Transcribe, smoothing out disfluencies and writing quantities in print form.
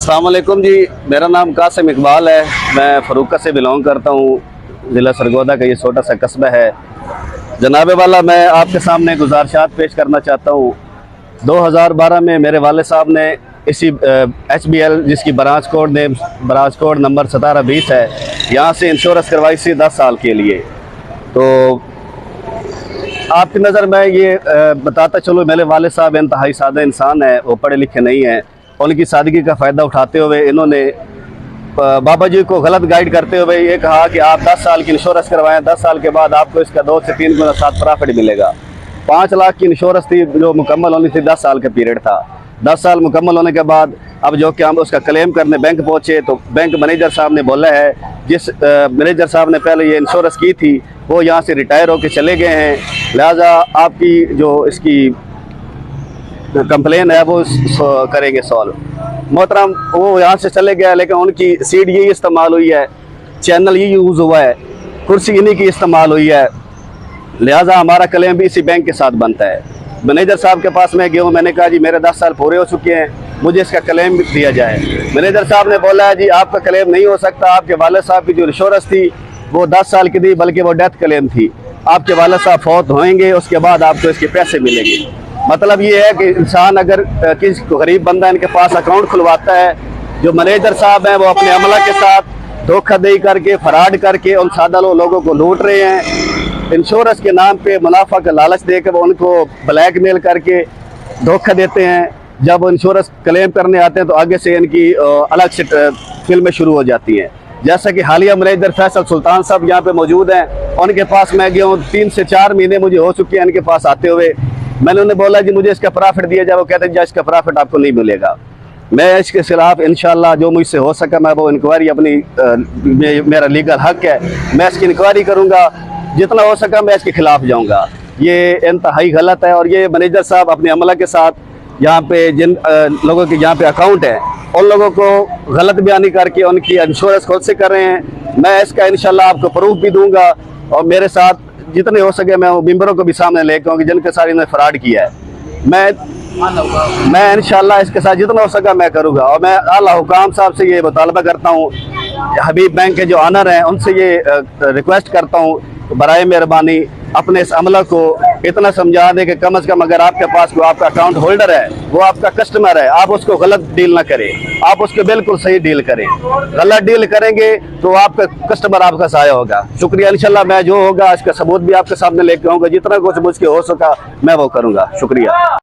अस्सलाम वालेकुम जी, मेरा नाम कासिम इकबाल है। मैं फरूका से बिलोंग करता हूँ। ज़िला सरगोदा का ये छोटा सा कस्बा है। जनाब वाला, मैं आपके सामने गुजारिशात पेश करना चाहता हूँ। 2012 में मेरे वाले साहब ने इसी HBL, जिसकी ब्रांच कोड नंबर 1720 है, यहाँ से इंश्योरेंस करवाई थी 10 साल के लिए। तो आपकी नज़र में ये बताता चलो, मेरे वाले साहब इंतहाई सादा इंसान है, वो पढ़े लिखे नहीं हैं। उनकी सादगी का फ़ायदा उठाते हुए इन्होंने बाबा जी को गलत गाइड करते हुए ये कहा कि आप 10 साल की इंश्योरेंस करवाएं, 10 साल के बाद आपको इसका 2 से 3 गुना साथ प्रॉफिट मिलेगा। 5 लाख की इंश्योरेंस थी जो मुकम्मल होनी थी, 10 साल का पीरियड था। 10 साल मुकम्मल होने के बाद अब जो कि हम उसका क्लेम करने बैंक पहुँचे तो बैंक मैनेजर साहब ने बोला है, जिस मैनेजर साहब ने पहले ये इंश्योरेंस की थी वो यहाँ से रिटायर होकर चले गए हैं, लिहाजा आपकी जो इसकी कंप्लेन है वो करेंगे सॉल्व। मोहतरम, वो यहाँ से चले गया, लेकिन उनकी सीट यही इस्तेमाल हुई है, चैनल ये यूज़ हुआ है, कुर्सी इन्हीं की इस्तेमाल हुई है, लिहाजा हमारा क्लेम भी इसी बैंक के साथ बनता है। मैनेजर साहब के पास मैं गया हूँ, मैंने कहा जी मेरे 10 साल पूरे हो चुके हैं, मुझे इसका क्लेम भी दिया जाए। मैनेजर साहब ने बोला है जी आपका क्लेम नहीं हो सकता, आपके वाले साहब की जो इंश्योरेंस थी वो 10 साल की थी, बल्कि वो डेथ क्लेम थी। आपके वाले साहब फौत होएंगे, उसके बाद आपको इसके पैसे मिलेंगे। मतलब ये है कि इंसान अगर किसी गरीब बंदा इनके पास अकाउंट खुलवाता है, जो मैनेजर साहब हैं वो अपने अमला के साथ धोखाधड़ी करके, फ्रॉड करके उन सादा लोगों को लूट रहे हैं। इंश्योरेंस के नाम पे मुनाफा का लालच देकर वो उनको ब्लैकमेल करके धोखा देते हैं। जब वो इंश्योरेंस क्लेम करने आते हैं तो आगे से इनकी अलग से फिल्में शुरू हो जाती हैं। जैसा कि हालिया मैनेजर फैसल सुल्तान साहब यहाँ पे मौजूद हैं, उनके पास मैं गया हूँ, 3 से 4 महीने मुझे हो चुके हैं इनके पास आते हुए। मैंने उन्हें बोला जी मुझे इसका प्रॉफिट दिया जाए, वो कहते हैं जी इसका प्रॉफिट आपको नहीं मिलेगा। मैं इसके खिलाफ इंशाल्लाह जो मुझसे हो सका मैं वो इंक्वायरी अपनी मेरा लीगल हक है, मैं इसकी इंक्वायरी करूँगा, जितना हो सका मैं इसके खिलाफ जाऊँगा। ये इंतहाई गलत है। और ये मैनेजर साहब अपने अमला के साथ यहाँ पे जिन लोगों के यहाँ पे अकाउंट है उन लोगों को गलत बयानी करके उनकी इंश्योरेंस खुद से कर रहे हैं। मैं इसका इंशाल्लाह आपको प्रूफ भी दूंगा और मेरे साथ जितने हो सके मैं मेंबरों को भी सामने लेकर आऊँगी जिनके साथ इन्होंने फ्रॉड किया है। मैं इंशाल्लाह इसके साथ जितना हो सका मैं करूँगा। और मैं आला हुकाम साहब से ये मुतालबा करता हूँ, हबीब बैंक के जो ऑनर हैं उनसे ये रिक्वेस्ट करता हूँ, बराए मेहरबानी अपने इस अमला को इतना समझा दे कि कम से कम अगर आपके पास कोई आपका अकाउंट होल्डर है, वो आपका कस्टमर है, आप उसको गलत डील ना करें, आप उसको बिल्कुल सही डील करें। गलत डील करेंगे तो आपका कस्टमर आपका साया होगा। शुक्रिया। इंशाल्लाह मैं जो होगा इसका सबूत भी आपके सामने लेके आऊँगा, जितना कुछ मुझसे हो सका मैं वो करूँगा। शुक्रिया।